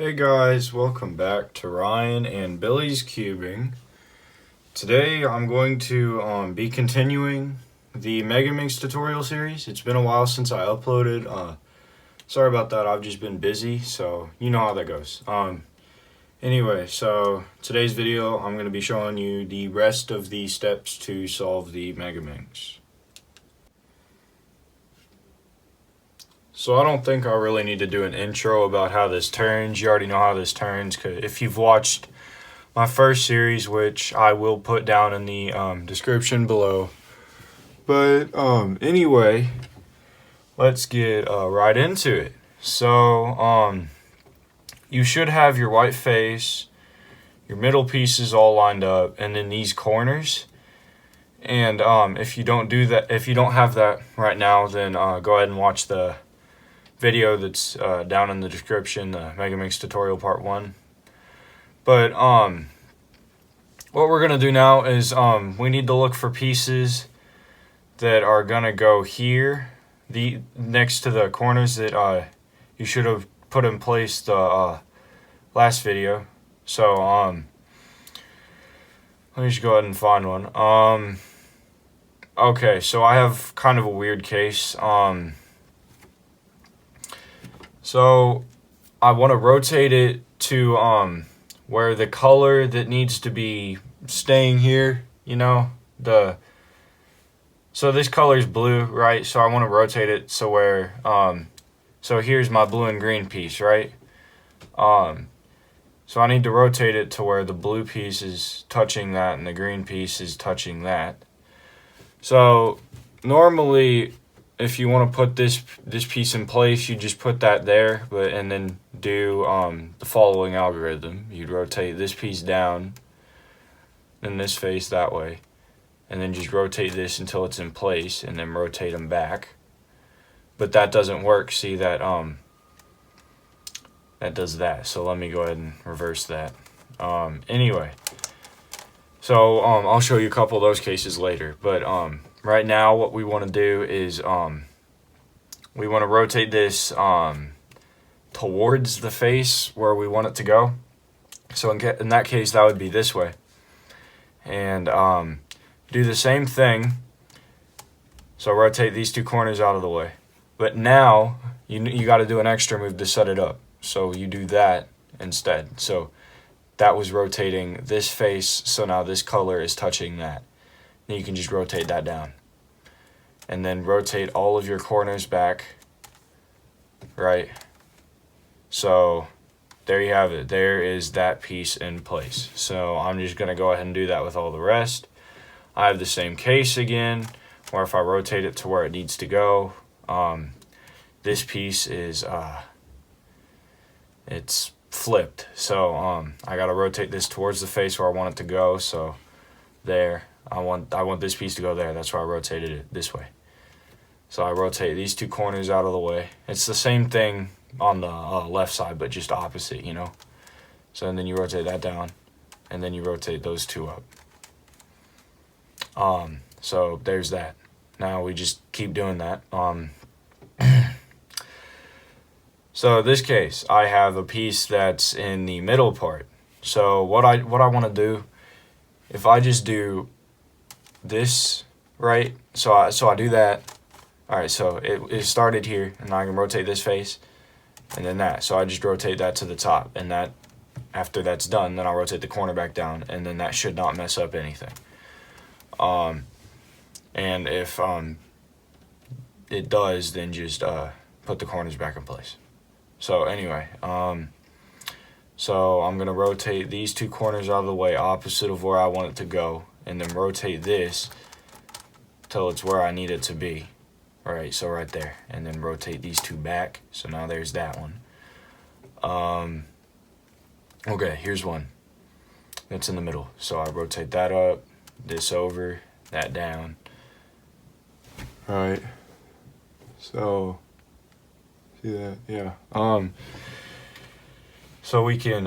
Hey guys, welcome back to Ryan and Billy's Cubing. Today I'm going to be continuing the Megaminx tutorial series. It's been a while since I uploaded. Sorry about that, I've just been busy, so you know how that goes. Anyway, so today's video I'm going to be showing you the rest of the steps to solve the Megaminx. So I don't think I really need to do an intro about how this turns. You already know how this turns, 'cause if you've watched my first series, which I will put down in the description below. But anyway, let's get right into it. So you should have your white face, your middle pieces all lined up, and then these corners. And if you don't do that, if you don't have that right now, then go ahead and watch the video that's down in the description, the Megaminx Tutorial Part 1. But what we're gonna do now is we need to look for pieces that are gonna go here, the next to the corners that you should have put in place the last video. So let me just go ahead and find one. Okay, so I have kind of a weird case. So I want to rotate it to where the color that needs to be staying here, you know, so this color is blue, right? So I want to rotate it so where so here's my blue and green piece, right? So I need to rotate it to where the blue piece is touching that and the green piece is touching that. So normally, if you want to put this piece in place, you just put that there, and then do the following algorithm. You'd rotate this piece down, and this face that way, and then just rotate this until it's in place, and then rotate them back. But that doesn't work. See that that does that. So let me go ahead and reverse that. Anyway, so I'll show you a couple of those cases later, but right now what we want to do is we want to rotate this towards the face where we want it to go. So in that case, that would be this way. And do the same thing. So rotate these two corners out of the way. But now you got to do an extra move to set it up. So you do that instead. So that was rotating this face, so now this color is touching that. Then you can just rotate that down. And then rotate all of your corners back, right? So there you have it. There is that piece in place. So I'm just gonna go ahead and do that with all the rest. I have the same case again, where if I rotate it to where it needs to go, this piece is, it's flipped. So I gotta rotate this towards the face where I want it to go. So there, I want this piece to go there. That's why I rotated it this way. So I rotate these two corners out of the way. It's the same thing on the left side, but just opposite, you know. So and then you rotate that down, and then you rotate those two up. So there's that. Now we just keep doing that. So in this case, I have a piece that's in the middle part. So what I want to do, if I just do this, right? So I do that. All right, so it started here, and I can rotate this face, and then that. So I just rotate that to the top, and that after that's done, then I'll rotate the corner back down, and then that should not mess up anything. And if it does, then just put the corners back in place. So anyway, so I'm gonna rotate these two corners out of the way, opposite of where I want it to go, and then rotate this till it's where I need it to be. All right, so right there, and then rotate these two back. So now there's that one. Okay, here's one that's in the middle. So I rotate that up, this over, that down. All right. So see that? Yeah. So we can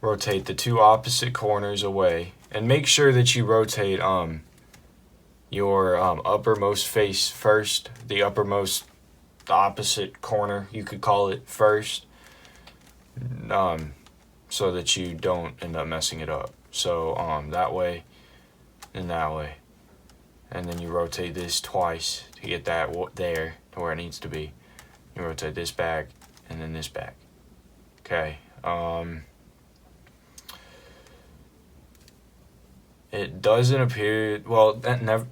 rotate the two opposite corners away, and make sure that you rotate your uppermost face first, the uppermost, the opposite corner, you could call it, first. so that you don't end up messing it up. So that way and that way. And then you rotate this twice to get that there to where it needs to be. You rotate this back and then this back. Okay. It doesn't appear, well,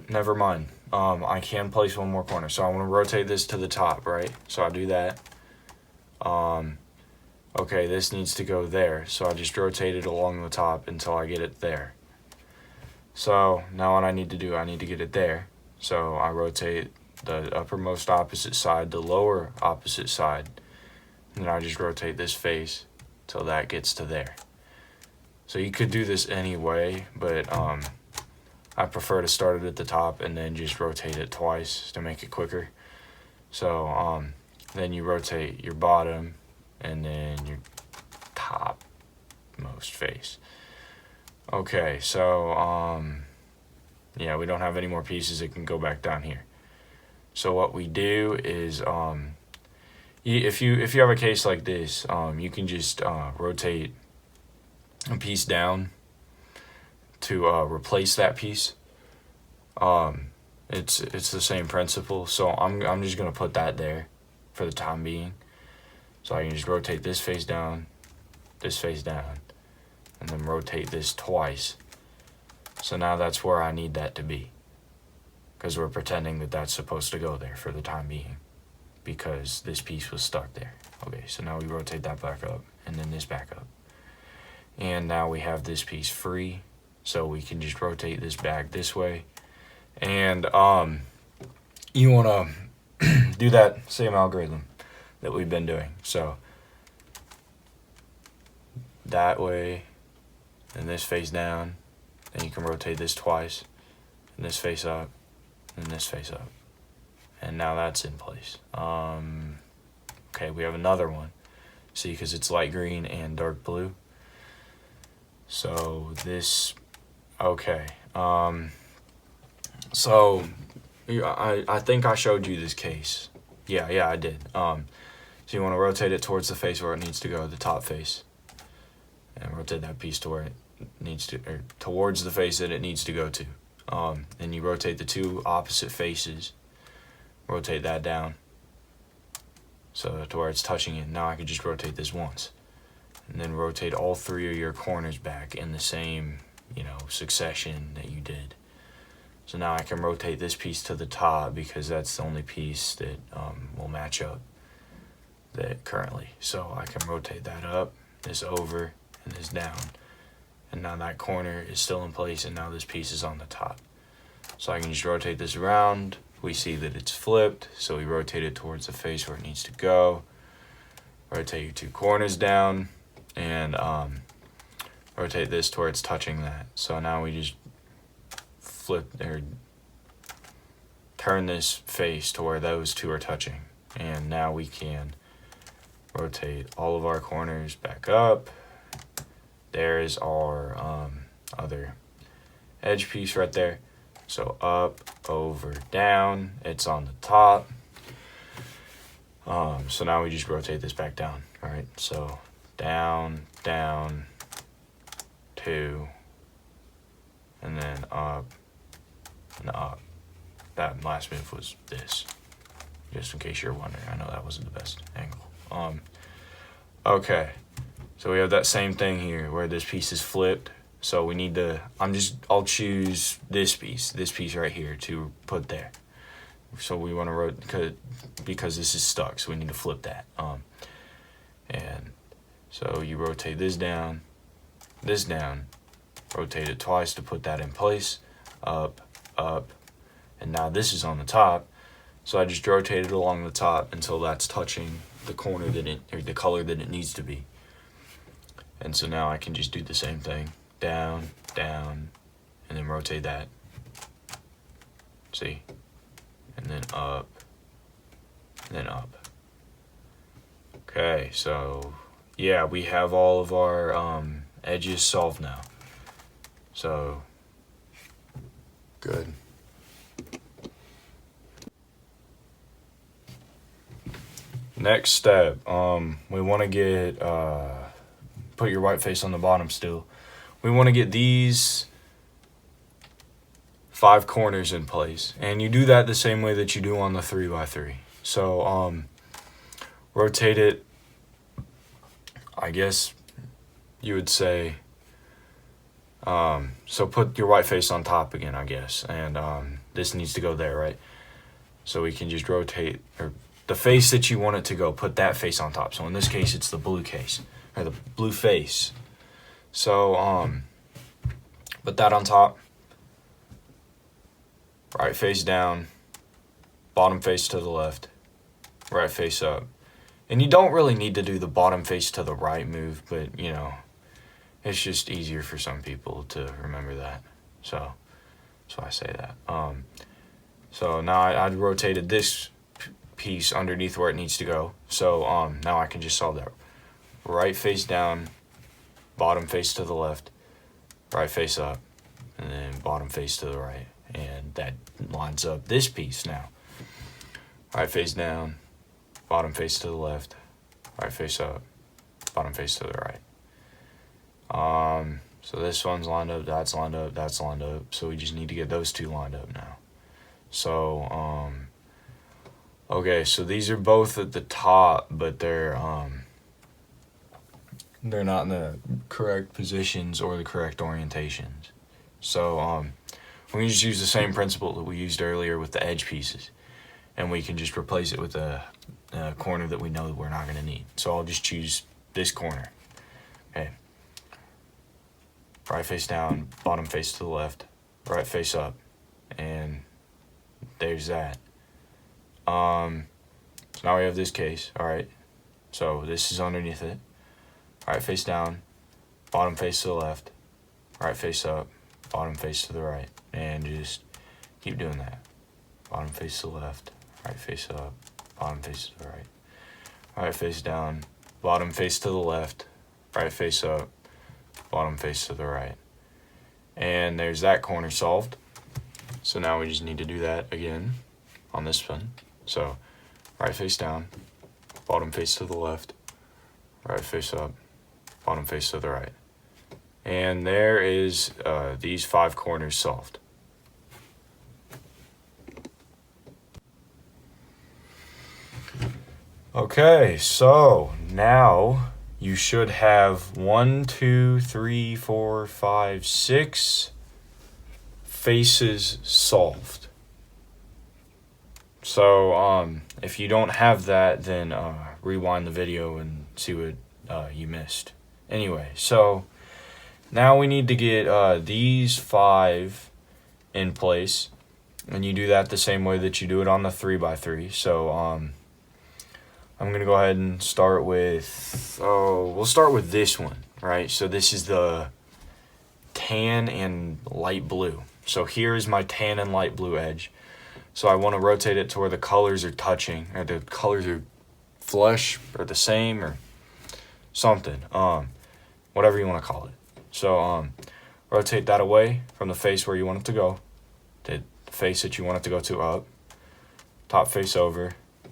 never mind. I can place one more corner. So I want to rotate this to the top, right? So I do that. Okay, this needs to go there. So I just rotate it along the top until I get it there. So now what I need to do, I need to get it there. So I rotate the uppermost opposite side, the lower opposite side. And then I just rotate this face till that gets to there. So you could do this any way, but I prefer to start it at the top and then just rotate it twice to make it quicker. So then you rotate your bottom and then your topmost face. Okay, so yeah, we don't have any more pieces. It can go back down here. So what we do is if you have a case like this, you can just rotate a piece down to replace that piece. It's the same principle. So I'm just gonna put that there for the time being. So I can just rotate this face down, and then rotate this twice. So now that's where I need that to be, because we're pretending that that's supposed to go there for the time being, because this piece was stuck there. Okay, so now we rotate that back up and then this back up. And now we have this piece free, so we can just rotate this back this way. And you want to do that same algorithm that we've been doing. So that way, and this face down, then you can rotate this twice, and this face up, and this face up. And now that's in place. Okay, we have another one. See, because it's light green and dark blue. So this, okay. So I think I showed you this case. Yeah, I did. So you want to rotate it towards the face where it needs to go, the top face. And rotate that piece to where it needs to, or towards the face that it needs to go to. Then you rotate the two opposite faces. Rotate that down. So to where it's touching it. Now I can just rotate this once. And then rotate all three of your corners back in the same, succession that you did. So now I can rotate this piece to the top because that's the only piece that will match up that currently. So I can rotate that up, this over, and this down. And now that corner is still in place, and now this piece is on the top. So I can just rotate this around. We see that it's flipped, so we rotate it towards the face where it needs to go. Rotate your two corners down, and rotate this to where it's touching that. So now we just flip or turn this face to where those two are touching. And now we can rotate all of our corners back up. There is our other edge piece right there. So up, over, down, it's on the top. So now we just rotate this back down, right? So down, down, two, and then up, and up. That last move was this, just in case you're wondering. I know that wasn't the best angle. Okay, so we have that same thing here where this piece is flipped. So we need to, I'll choose this piece right here to put there. So we want to rotate, because this is stuck, so we need to flip that. And so you rotate this down, rotate it twice to put that in place, up, up, and now this is on the top. So I just rotate it along the top until that's touching the corner or the color that it needs to be. And so now I can just do the same thing. Down, down, and then rotate that. See? And then up, and then up. Okay, so yeah, we have all of our edges solved now. So, good. Next step, we want to get, put your white face on the bottom still. We want to get these 5 corners in place. And you do that the same way that you do on the 3x3. So, rotate it, I guess you would say, so put your white face on top again, I guess. And this needs to go there, right? So we can just rotate, or the face that you want it to go, put that face on top. So in this case, it's the blue case, or the blue face. So put that on top, right face down, bottom face to the left, right face up. And you don't really need to do the bottom face to the right move, but you know, it's just easier for some people to remember that. So I say that. So now I rotated this piece underneath where it needs to go. So now I can just solve that. Right face down, bottom face to the left, right face up, and then bottom face to the right. And that lines up this piece now. Right face down, bottom face to the left, right face up, bottom face to the right. So this one's lined up, that's lined up, that's lined up. So we just need to get those two lined up now. So, okay, so these are both at the top, but they're not in the correct positions or the correct orientations. So, we can just use the same principle that we used earlier with the edge pieces, and we can just replace it with a corner that we know that we're not going to need. So I'll just choose this corner. Okay. Right face down, bottom face to the left, right face up, and there's that. So now we have this case. All right, so this is underneath it. Right face down, bottom face to the left, right face up, bottom face to the right, and just keep doing that. Bottom face to the left, right face up, bottom face to the right, right face down, bottom face to the left, right face up, bottom face to the right. And there's that corner solved. So now we just need to do that again on this one. So right face down, bottom face to the left, right face up, bottom face to the right. And there is these 5 corners solved. Okay, so now you should have 1, 2, 3, 4, 5, 6 faces solved. So if you don't have that, then rewind the video and see what you missed. Anyway, so now we need to get these 5 in place, and you do that the same way that you do it on the 3x3. So I'm gonna go ahead and start with, we'll start with this one, right? So this is the tan and light blue. So here is my tan and light blue edge. So I want to rotate it to where the colors are touching, or the colors are flush, or the same, or something, whatever you want to call it. So rotate that away from the face where you want it to go, the face that you want it to go to up, top face over. In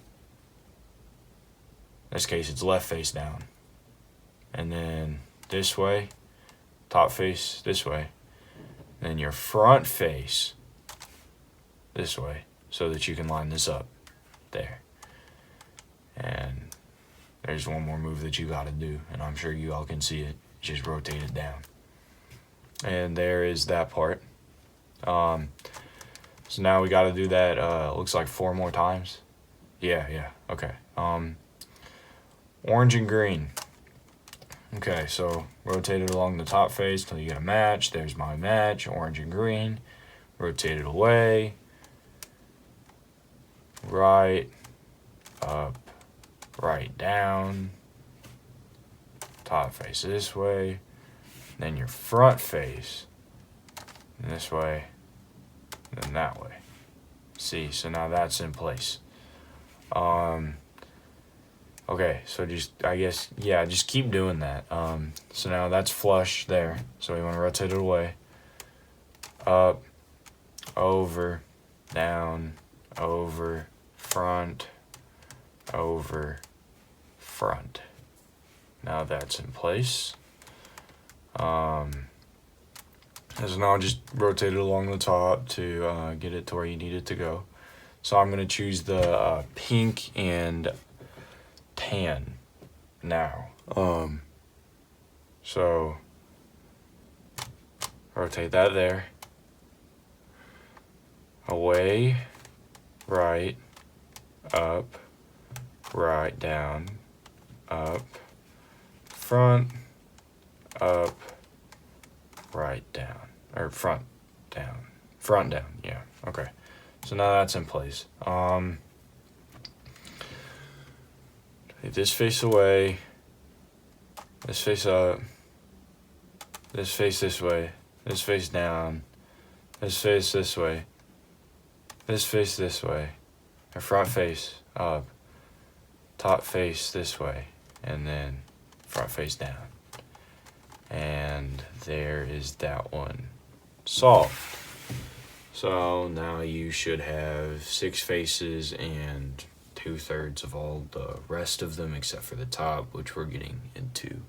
this case, it's left face down. And then this way, top face this way. And then your front face this way, so that you can line this up there. And there's one more move that you got to do, and I'm sure you all can see it. Just rotate it down. And there is that part. So now we got to do that, looks like 4 more times. Yeah, okay. Orange and green. Okay, so rotate it along the top face till you get a match. There's my match, orange and green. Rotate it away. Right, up, right down. Top face this way. Then your front face this way, then that way. See, so now that's in place. Okay, so just keep doing that. So now that's flush there. So we want to rotate it away. Up, over, down, over, front, over, front. Now that's in place. So now just rotate it along the top to get it to where you need it to go. So I'm going to choose the pink and tan now. So rotate that there. Away, right, up, right, down, up, front, up, right, down, or front, down, yeah, okay. So now that's in place. Take this face away, this face up, this face this way, this face down, this face this way, this face this way, our front face up, top face this way, and then front face down. And there is that one solved. So now you should have 6 faces and 2/3 of all the rest of them except for the top, which we're getting into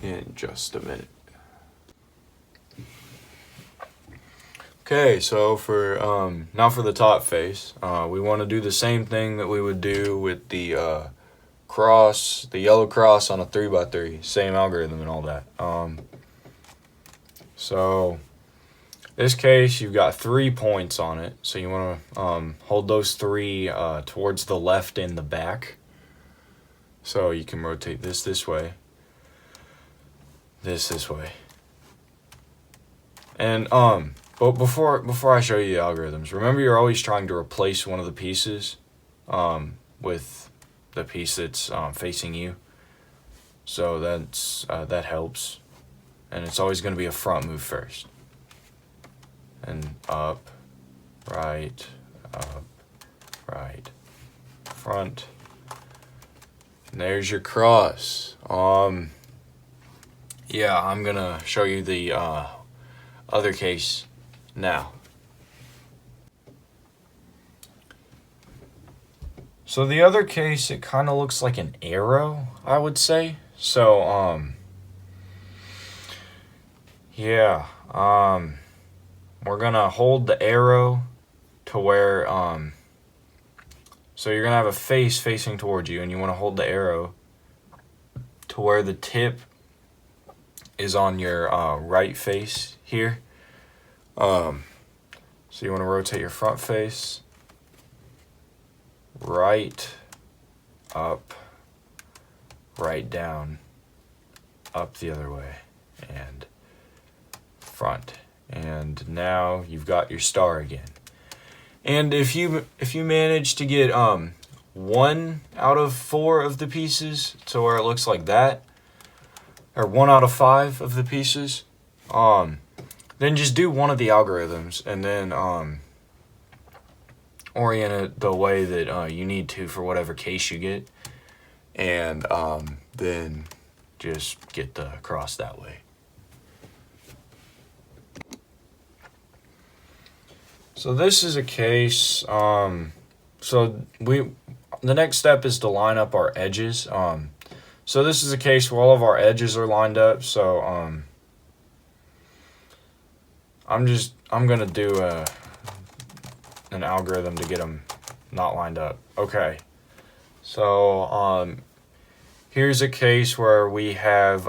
in just a minute. Okay, so for now for the top face, we want to do the same thing that we would do with the cross, the yellow cross on a 3x3, same algorithm and all that. So this case, you've got 3 points on it, so you want to hold those 3 towards the left and the back. So you can rotate this way, this way, and but before I show you the algorithms, remember you're always trying to replace one of the pieces with the piece that's facing you. So that's that helps, and it's always going to be a front move first. And up, right, front. And there's your cross. Yeah, I'm gonna show you the other case now. So the other case, it kind of looks like an arrow, I would say. So yeah, we're gonna hold the arrow to where so you're gonna have a face facing towards you, and you want to hold the arrow to where the tip is on your right face here. So you want to rotate your front face, right, up, right, down, up the other way, and front. And now you've got your star again. And if you manage to get 1 out of 4 of the pieces to where it looks like that, or 1 out of 5 of the pieces, then just do one of the algorithms and then orient it the way that you need to for whatever case you get, and then just get the cross that way. So this is a case, so the next step is to line up our edges. So this is a case where all of our edges are lined up, so I'm gonna do an algorithm to get them not lined up. Okay, so here's a case where we have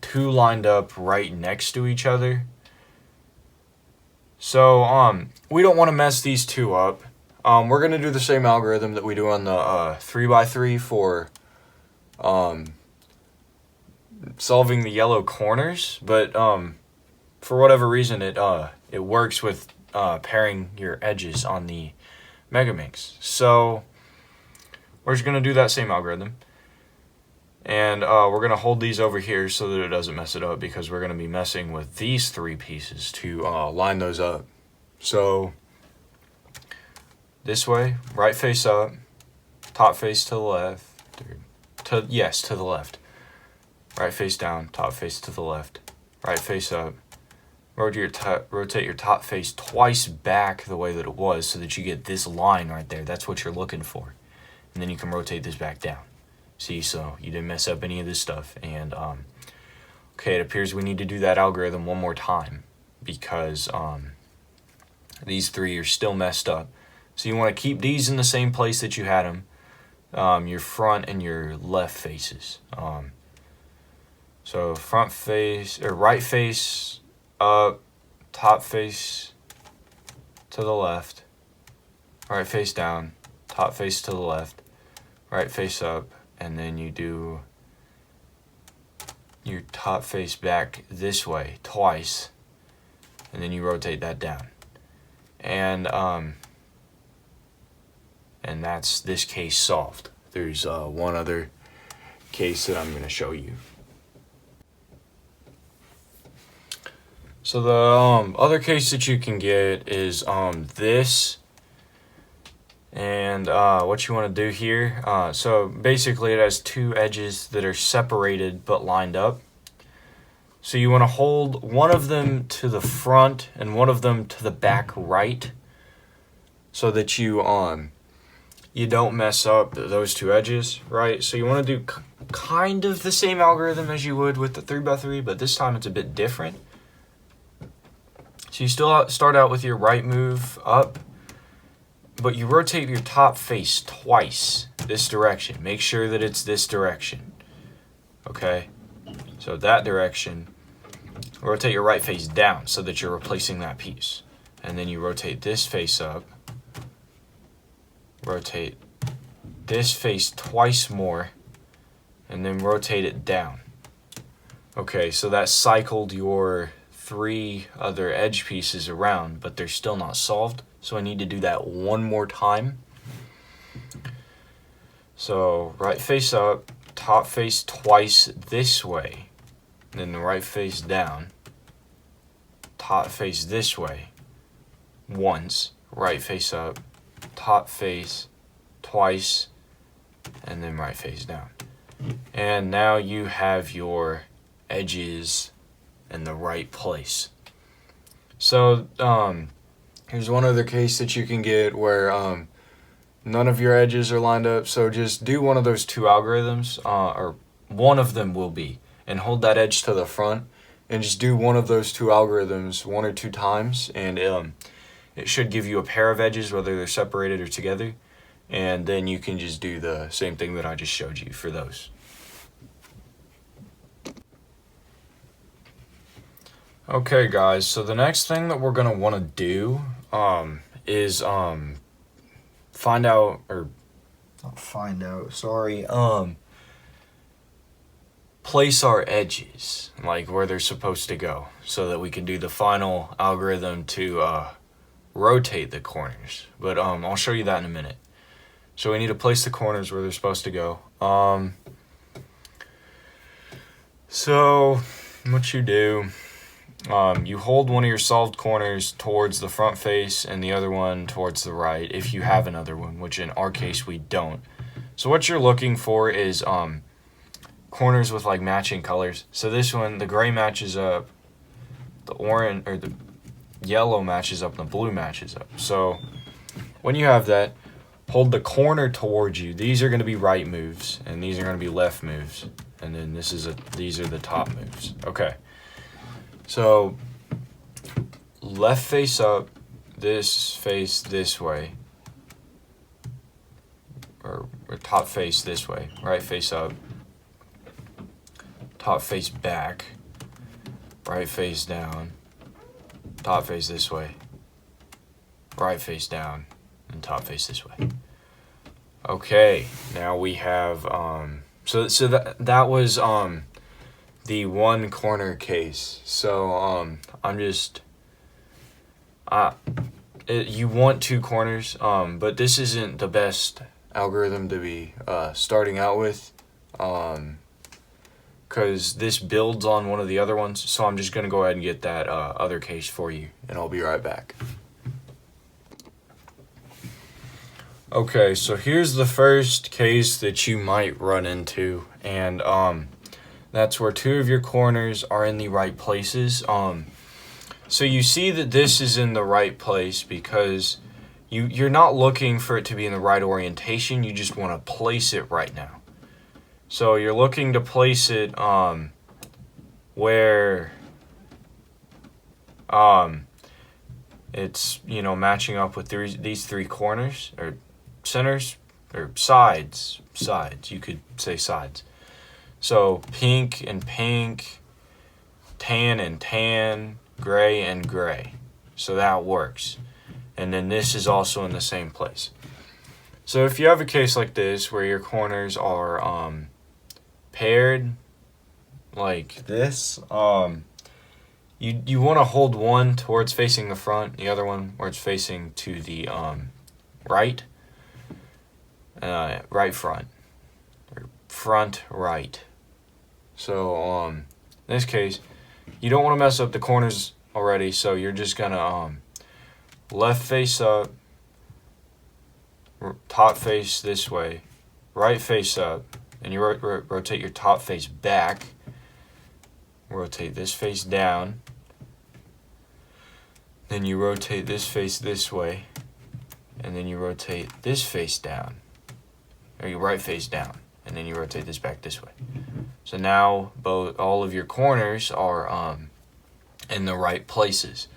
2 lined up right next to each other. So we don't want to mess these 2 up. We're gonna do the same algorithm that we do on the 3x3 for solving the yellow corners, but for whatever reason it works with pairing your edges on the Megaminx. So we're just gonna do that same algorithm, and we're gonna hold these over here so that it doesn't mess it up, because we're gonna be messing with these 3 pieces to line those up. So this way, right face up, top face to the left, to the left, right face down, top face to the left, right face up, rotate your top face twice back the way that it was so that you get this line right there. That's what you're looking for. And then you can rotate this back down. See, so you didn't mess up any of this stuff. And okay, it appears we need to do that algorithm one more time because these three are still messed up. So you want to keep these in the same place that you had them, your front and your left faces. So front face or right face up, top face to the left, right face down, top face to the left, right face up, and then you do your top face back this way twice, and then you rotate that down. And that's this case solved. There's one other case that I'm going to show you. So the other case that you can get is this. And what you want to do here, so basically it has two edges that are separated but lined up. So you want to hold one of them to the front and one of them to the back right, so that you don't mess up those two edges, right? So you want to do kind of the same algorithm as you would with the 3x3, but this time it's a bit different. So you still start out with your right move up, but you rotate your top face twice this direction. Make sure that it's this direction. Okay? So that direction. Rotate your right face down so that you're replacing that piece. And then you rotate this face up. Rotate this face twice more. And then rotate it down. Okay, so that cycled your three other edge pieces around, but they're still not solved. So I need to do that one more time. So right face up, top face twice this way, then the right face down, top face this way once, right face up, top face twice, and then right face down. And now you have your edges in the right place. So here's one other case that you can get where none of your edges are lined up. So just do one of those two algorithms, or one of them will be, and hold that edge to the front, and just do one of those two algorithms one or two times, and it should give you a pair of edges, whether they're separated or together, and then you can just do the same thing that I just showed you for those. Okay guys, so the next thing that we're gonna want to do is place our edges like where they're supposed to go, so that we can do the final algorithm to rotate the corners. But I'll show you that in a minute. So we need to place the corners where they're supposed to go. So what you do, you hold one of your solved corners towards the front face and the other one towards the right, if you have another one, which in our case we don't. So what you're looking for is corners with like matching colors. So this one, the gray matches up, the orange or the yellow matches up, and the blue matches up. So when you have that, hold the corner towards you. These are going to be right moves, and these are going to be left moves, and then these are the top moves. Okay. So left face up, this face this way, or top face this way, right face up, top face back, right face down, top face this way, right face down, and top face this way. Okay, now we have so that was the one corner case. So you want two corners, but this isn't the best algorithm to be starting out with, because this builds on one of the other ones. So I'm just gonna go ahead and get that other case for you, and I'll be right back. Okay, so here's the first case that you might run into, and that's where two of your corners are in the right places. So you see that this is in the right place because you're not looking for it to be in the right orientation. You just want to place it right now. So you're looking to place it where it's, you know, matching up with these three corners or centers or sides. You could say sides. So pink and pink, tan and tan, gray and gray. So that works. And then this is also in the same place. So if you have a case like this where your corners are paired like this, you want to hold one towards facing the front, the other one where it's facing to the right front, or front right. So in this case, you don't want to mess up the corners already, so you're just gonna left face up, top face this way, right face up, and you rotate your top face back, rotate this face down, then you rotate this face this way, and then you rotate this face down, or your right face down, and then you rotate this back this way. So now all of your corners are in the right places.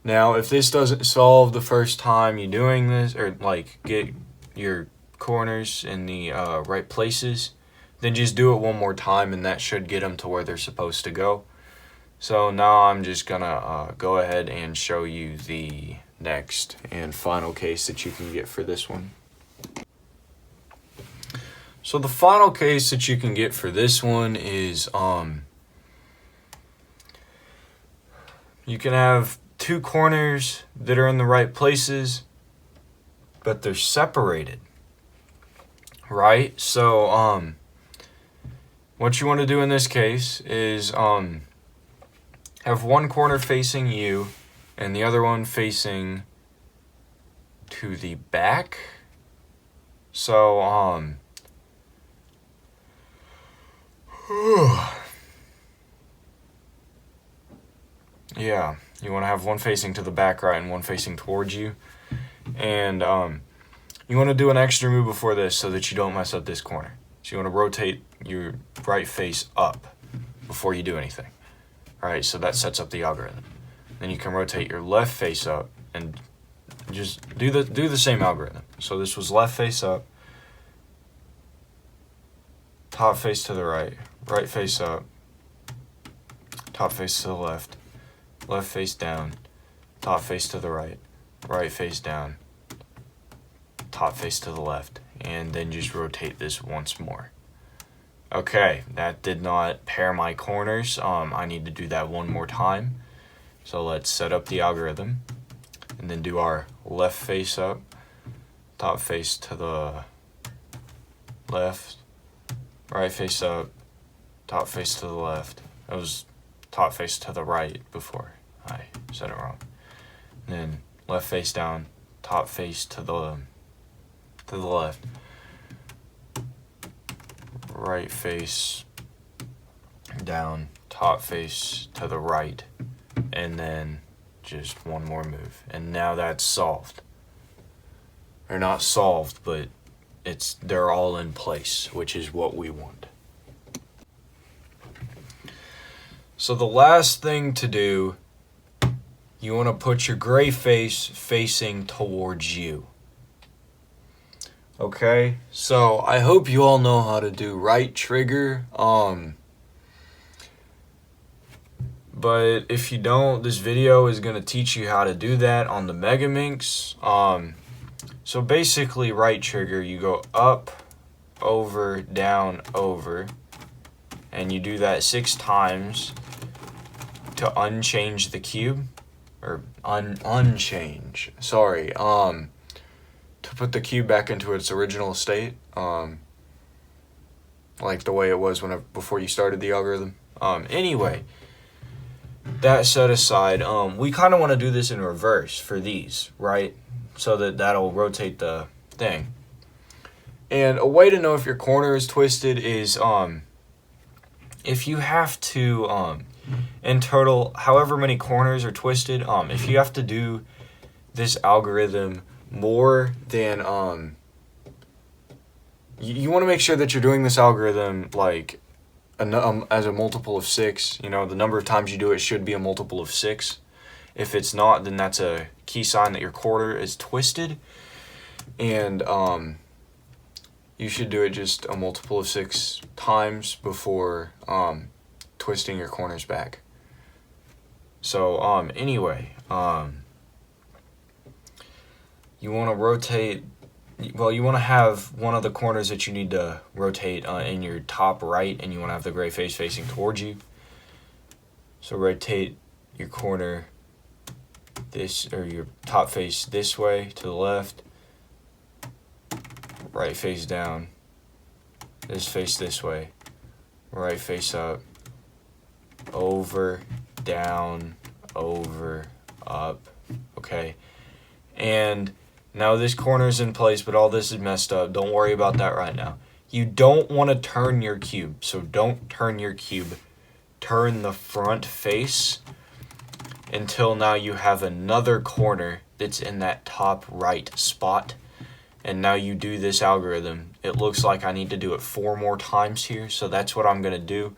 Now, if this doesn't solve the first time you're doing this, or like get your corners in the right places, then just do it one more time and that should get them to where they're supposed to go. So now I'm just gonna go ahead and show you the next and final case that you can get for this one. So the final case that you can get for this one is you can have two corners that are in the right places, but they're separated, right? So what you want to do in this case is have one corner facing you and the other one facing to the back. So yeah, you want to have one facing to the back right and one facing towards you. And you want to do an extra move before this so that you don't mess up this corner. So you want to rotate your right face up before you do anything. All right, so that sets up the algorithm. Then you can rotate your left face up and just do the same algorithm. So this was left face up, top face to the right, right face up, top face to the left, left face down, top face to the right, right face down, top face to the left, and then just rotate this once more. Okay, that did not pair my corners. I need to do that one more time. So let's set up the algorithm and then do our left face up, top face to the left, right face up, top face to the left. That was top face to the right before I said it wrong. And then left face down, top face to the left, right face down, top face to the right, and then just one more move. And now that's solved. Or not solved, but they're all in place, which is what we want. So the last thing to do, you want to put your gray face facing towards you. Okay, so I hope you all know how to do right trigger. But if you don't, this video is going to teach you how to do that on the Megaminx. So basically, right trigger, you go up, over, down, over, and you do that 6 times to unchange the cube, or unchange. Sorry. To put the cube back into its original state, like the way it was before you started the algorithm. Anyway, that set aside, we kind of want to do this in reverse for these, right? So that'll rotate the thing. And a way to know if your corner is twisted is if you have to, in total, however many corners are twisted, if you have to do this algorithm more than you want to make sure that you're doing this algorithm like as a multiple of 6. You know, the number of times you do it should be a multiple of 6. If it's not, then that's a key sign that your quarter is twisted, and you should do it just a multiple of 6 times before twisting your corners back. So anyway, you want to rotate. Well, you want to have one of the corners that you need to rotate in your top right, and you want to have the gray face facing towards you. So rotate your corner or your top face this way to the left, right face down, this face this way, right face up, over, down, over, up, okay? And now this corner is in place, but all this is messed up. Don't worry about that right now. You don't want to turn your cube, so don't turn your cube. Turn the front face until now you have another corner that's in that top right spot. And now you do this algorithm. It looks like I need to do it 4 more times here, so that's what I'm going to do.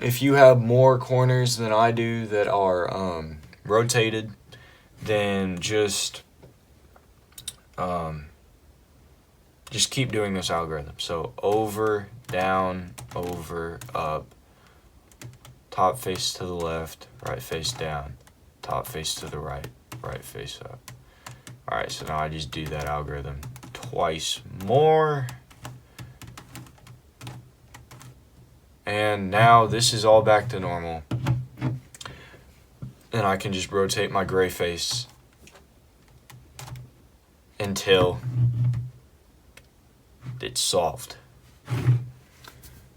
If you have more corners than I do that are rotated, then just keep doing this algorithm. So over, down, over, up, top face to the left, right face down, top face to the right, right face up. Alright, so now I just do that algorithm twice more. And now this is all back to normal. And I can just rotate my gray face until it's solved.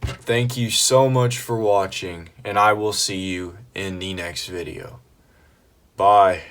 Thank you so much for watching, and I will see you in the next video. Bye.